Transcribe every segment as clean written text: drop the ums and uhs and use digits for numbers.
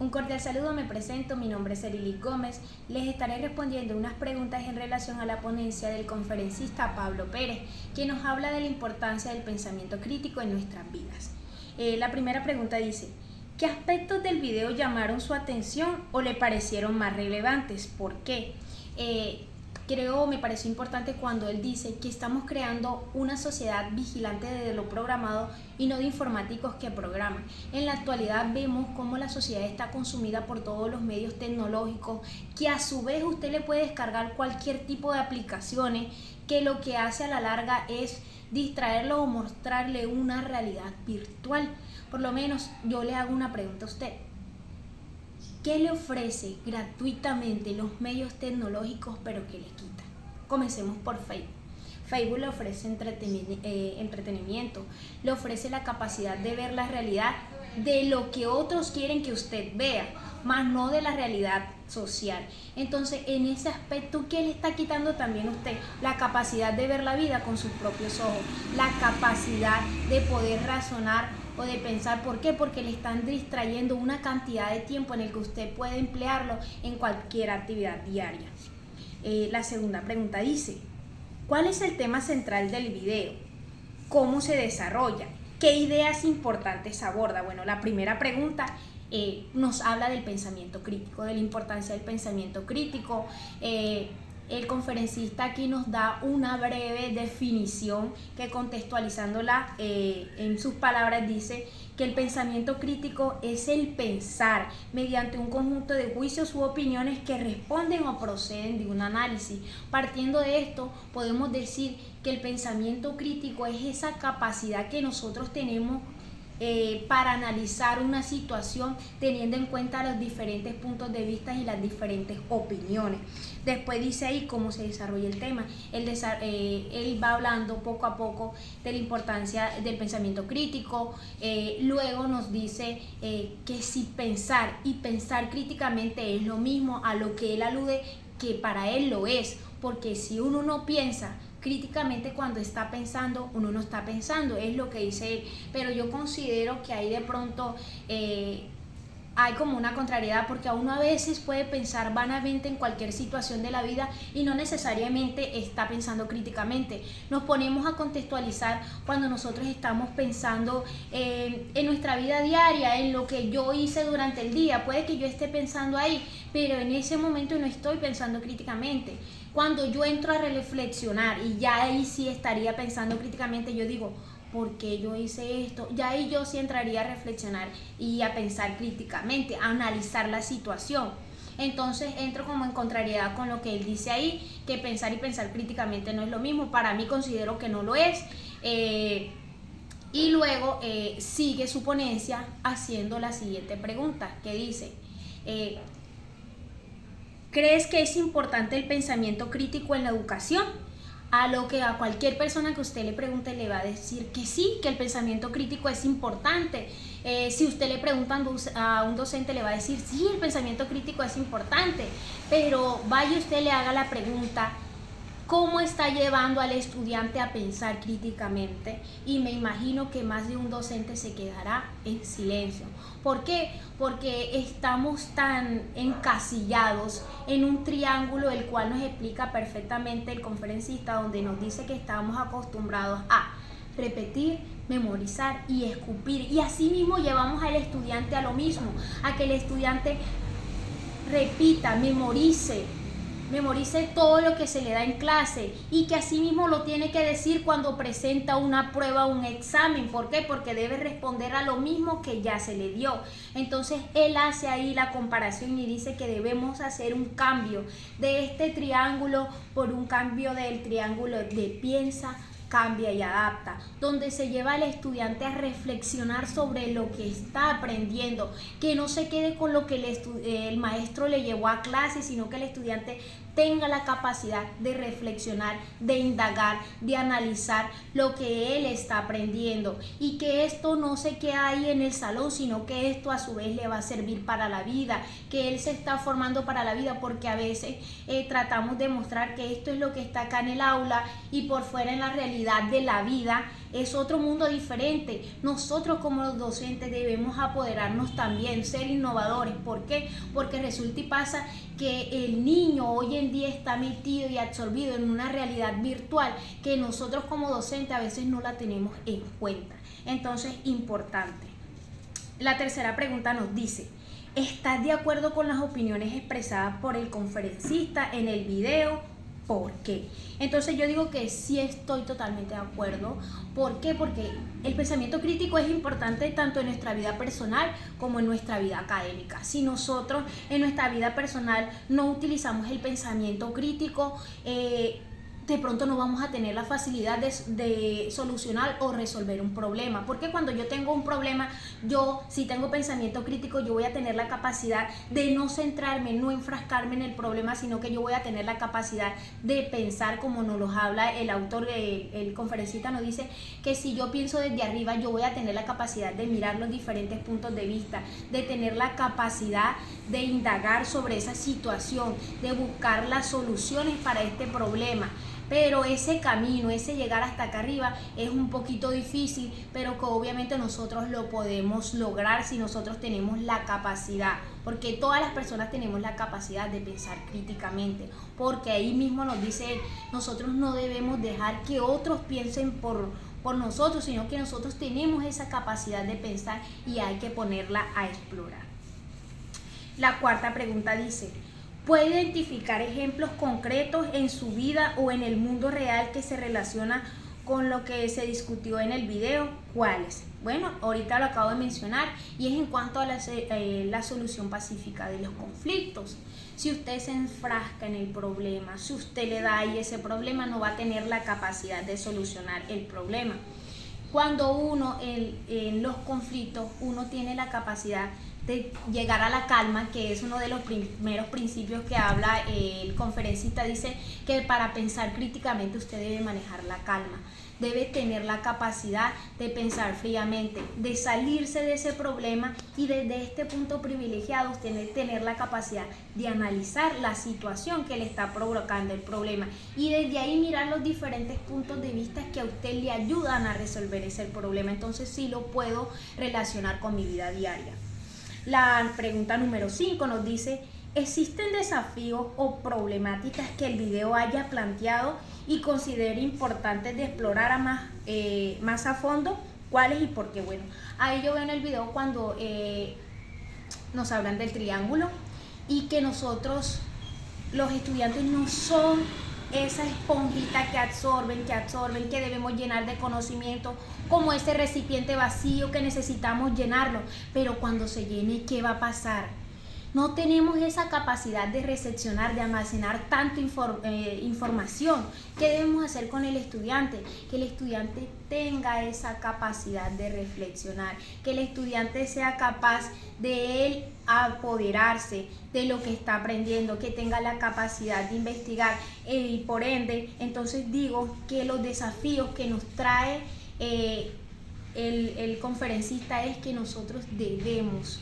Un cordial saludo, me presento, mi nombre es Erily Gómez. Les estaré respondiendo unas preguntas en relación a la ponencia del conferencista Pablo Pérez, quien nos habla de la importancia del pensamiento crítico en nuestras vidas. La primera pregunta dice: ¿qué aspectos del video llamaron su atención o le parecieron más relevantes? ¿Por qué? Me pareció importante cuando él dice que estamos creando una sociedad vigilante de lo programado y no de informáticos que programan. En la actualidad vemos cómo la sociedad está consumida por todos los medios tecnológicos, que a su vez usted le puede descargar cualquier tipo de aplicaciones que lo que hace a la larga es distraerlo o mostrarle una realidad virtual. Por lo menos yo le hago una pregunta a usted: ¿qué le ofrece gratuitamente los medios tecnológicos pero que le quita? Comencemos por Facebook. Facebook le ofrece entretenimiento, le ofrece la capacidad de ver la realidad de lo que otros quieren que usted vea, más no de la realidad social. Entonces, en ese aspecto, ¿qué le está quitando también a usted? La capacidad de ver la vida con sus propios ojos, la capacidad de poder razonar o de pensar. ¿Por qué? Porque le están distrayendo una cantidad de tiempo en el que usted puede emplearlo en cualquier actividad diaria. La segunda pregunta dice: ¿cuál es el tema central del video? ¿Cómo se desarrolla? ¿Qué ideas importantes aborda? Bueno, la primera pregunta nos habla del pensamiento crítico, de la importancia del pensamiento crítico. El conferencista aquí nos da una breve definición que, contextualizándola en sus palabras, dice que el pensamiento crítico es el pensar mediante un conjunto de juicios u opiniones que responden o proceden de un análisis. Partiendo de esto, podemos decir que el pensamiento crítico es esa capacidad que nosotros tenemos para analizar una situación teniendo en cuenta los diferentes puntos de vista y las diferentes opiniones. Después dice ahí cómo se desarrolla el tema. Él va hablando poco a poco de la importancia del pensamiento crítico. Luego nos dice que si pensar y pensar críticamente es lo mismo, a lo que él alude que para él lo es, porque si uno no piensa críticamente cuando está pensando, uno no está pensando, es lo que dice él. Pero yo considero que ahí de pronto hay como una contrariedad, porque a uno a veces puede pensar vanamente en cualquier situación de la vida y no necesariamente está pensando críticamente. Nos ponemos a contextualizar cuando nosotros estamos pensando en nuestra vida diaria, en lo que yo hice durante el día. Puede que yo esté pensando ahí, pero en ese momento no estoy pensando críticamente. Cuando yo entro a reflexionar, y ya ahí sí estaría pensando críticamente, yo digo: ¿por qué yo hice esto? Ya ahí yo sí entraría a reflexionar y a pensar críticamente, a analizar la situación. Entonces entro como en contrariedad con lo que él dice ahí, que pensar y pensar críticamente no es lo mismo. Para mí considero que no lo es. Y luego sigue su ponencia haciendo la siguiente pregunta, que dice: ¿crees que es importante el pensamiento crítico en la educación? A lo que a cualquier persona que usted le pregunte le va a decir que sí, que el pensamiento crítico es importante. Si usted le pregunta a un docente, le va a decir: sí, el pensamiento crítico es importante. Pero vaya usted, le haga la pregunta: ¿cómo está llevando al estudiante a pensar críticamente? Y me imagino que más de un docente se quedará en silencio. ¿Por qué? Porque estamos tan encasillados en un triángulo, el cual nos explica perfectamente el conferencista, donde nos dice que estamos acostumbrados a repetir, memorizar y escupir. Y así mismo llevamos al estudiante a lo mismo, a que el estudiante repita, memorice todo lo que se le da en clase, y que así mismo lo tiene que decir cuando presenta una prueba o un examen. ¿Por qué? Porque debe responder a lo mismo que ya se le dio. Entonces él hace ahí la comparación y dice que debemos hacer un cambio de este triángulo por un cambio del triángulo de piensa, cambia y adapta, donde se lleva al estudiante a reflexionar sobre lo que está aprendiendo, que no se quede con lo que el maestro le llevó a clase, sino que el estudiante tenga la capacidad de reflexionar, de indagar, de analizar lo que él está aprendiendo, y que esto no se quede ahí en el salón, sino que esto a su vez le va a servir para la vida, que él se está formando para la vida, porque a veces tratamos de mostrar que esto es lo que está acá en el aula y por fuera en la realidad de la vida es otro mundo diferente. Nosotros como los docentes debemos apoderarnos también, ser innovadores. ¿Por qué? Porque resulta y pasa que el niño hoy en día está metido y absorbido en una realidad virtual que nosotros como docentes a veces no la tenemos en cuenta. Entonces, importante. La tercera pregunta nos dice: ¿estás de acuerdo con las opiniones expresadas por el conferencista en el video? ¿Por qué? Entonces yo digo que sí estoy totalmente de acuerdo. ¿Por qué? Porque el pensamiento crítico es importante tanto en nuestra vida personal como en nuestra vida académica. Si nosotros en nuestra vida personal no utilizamos el pensamiento crítico, de pronto no vamos a tener la facilidad de solucionar o resolver un problema. Porque cuando yo tengo un problema, yo si tengo pensamiento crítico, yo voy a tener la capacidad de no centrarme, no enfrascarme en el problema, sino que yo voy a tener la capacidad de pensar, como nos lo habla el autor, el conferencista nos dice que si yo pienso desde arriba, yo voy a tener la capacidad de mirar los diferentes puntos de vista, de tener la capacidad de indagar sobre esa situación, de buscar las soluciones para este problema. Pero ese camino, ese llegar hasta acá arriba es un poquito difícil, pero que obviamente nosotros lo podemos lograr si nosotros tenemos la capacidad, porque todas las personas tenemos la capacidad de pensar críticamente, porque ahí mismo nos dice él, nosotros no debemos dejar que otros piensen por nosotros, sino que nosotros tenemos esa capacidad de pensar y hay que ponerla a explorar. La cuarta pregunta dice: ¿puede identificar ejemplos concretos en su vida o en el mundo real que se relaciona con lo que se discutió en el video? ¿Cuáles? Bueno, ahorita lo acabo de mencionar y es en cuanto a la solución pacífica de los conflictos. Si usted se enfrasca en el problema, si usted le da ahí ese problema, no va a tener la capacidad de solucionar el problema. Cuando uno en los conflictos, uno tiene la capacidad de llegar a la calma, que es uno de los primeros principios que habla el conferencista, dice que para pensar críticamente usted debe manejar la calma, debe tener la capacidad de pensar fríamente, de salirse de ese problema y desde este punto privilegiado usted debe tener la capacidad de analizar la situación que le está provocando el problema y desde ahí mirar los diferentes puntos de vista que a usted le ayudan a resolver ese problema. Entonces sí lo puedo relacionar con mi vida diaria. La pregunta número 5 nos dice: ¿existen desafíos o problemáticas que el video haya planteado y considere importantes de explorar más a fondo? ¿Cuáles y por qué? Bueno, ahí yo veo en el video cuando nos hablan del triángulo y que nosotros, los estudiantes, no son esa esponjita que absorben, que debemos llenar de conocimiento, como ese recipiente vacío que necesitamos llenarlo, pero cuando se llene, ¿qué va a pasar? No tenemos esa capacidad de recepcionar, de almacenar tanta información. ¿Qué debemos hacer con el estudiante? Que el estudiante tenga esa capacidad de reflexionar, que el estudiante sea capaz de él apoderarse de lo que está aprendiendo, que tenga la capacidad de investigar y por ende, entonces digo que los desafíos que nos trae el conferencista es que nosotros debemos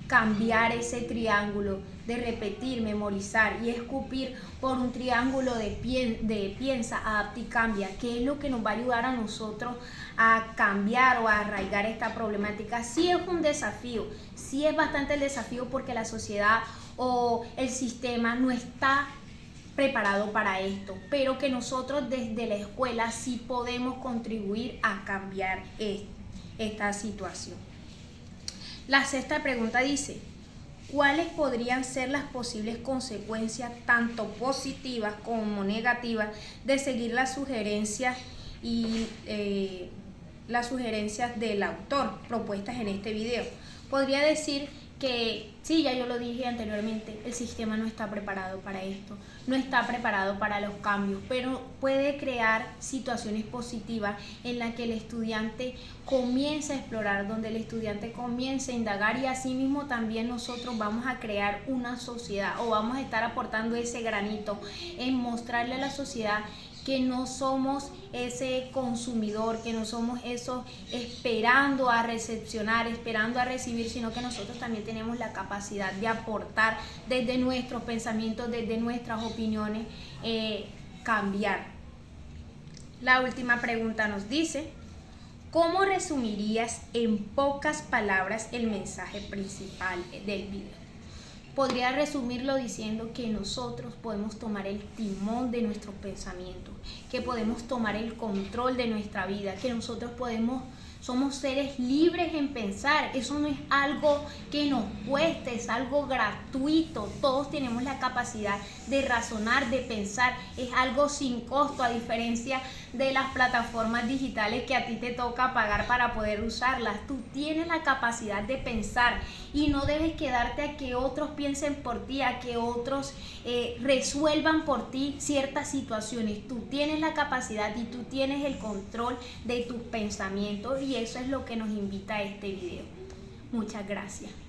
cambiar ese triángulo de repetir, memorizar y escupir por un triángulo de piensa, adapta y cambia, que es lo que nos va a ayudar a nosotros a cambiar o a arraigar esta problemática. Sí es un desafío, sí es bastante el desafío porque la sociedad o el sistema no está preparado para esto, pero que nosotros desde la escuela sí podemos contribuir a cambiar esta situación. La sexta pregunta dice: ¿cuáles podrían ser las posibles consecuencias, tanto positivas como negativas, de seguir las sugerencias del autor propuestas en este video? Podría decir que sí, ya yo lo dije anteriormente, el sistema no está preparado para esto, no está preparado para los cambios, pero puede crear situaciones positivas en las que el estudiante comienza a explorar, donde el estudiante comienza a indagar y asimismo también nosotros vamos a crear una sociedad o vamos a estar aportando ese granito en mostrarle a la sociedad que no somos ese consumidor, que no somos esos esperando a recepcionar, esperando a recibir, sino que nosotros también tenemos la capacidad de aportar desde nuestros pensamientos, desde nuestras opiniones, cambiar. La última pregunta nos dice: ¿Cómo resumirías en pocas palabras el mensaje principal del video? Podría resumirlo diciendo que nosotros podemos tomar el timón de nuestros pensamientos, que podemos tomar el control de nuestra vida, que nosotros somos seres libres en pensar. Eso no es algo que nos cueste, es algo gratuito. Todos tenemos la capacidad de razonar, de pensar. Es algo sin costo, a diferencia de las plataformas digitales que a ti te toca pagar para poder usarlas. Tú tienes la capacidad de pensar y no debes quedarte a que otros piensen por ti, a que otros resuelvan por ti ciertas situaciones. Tú tienes la capacidad y tú tienes el control de tus pensamientos, y eso es lo que nos invita a este video. Muchas gracias.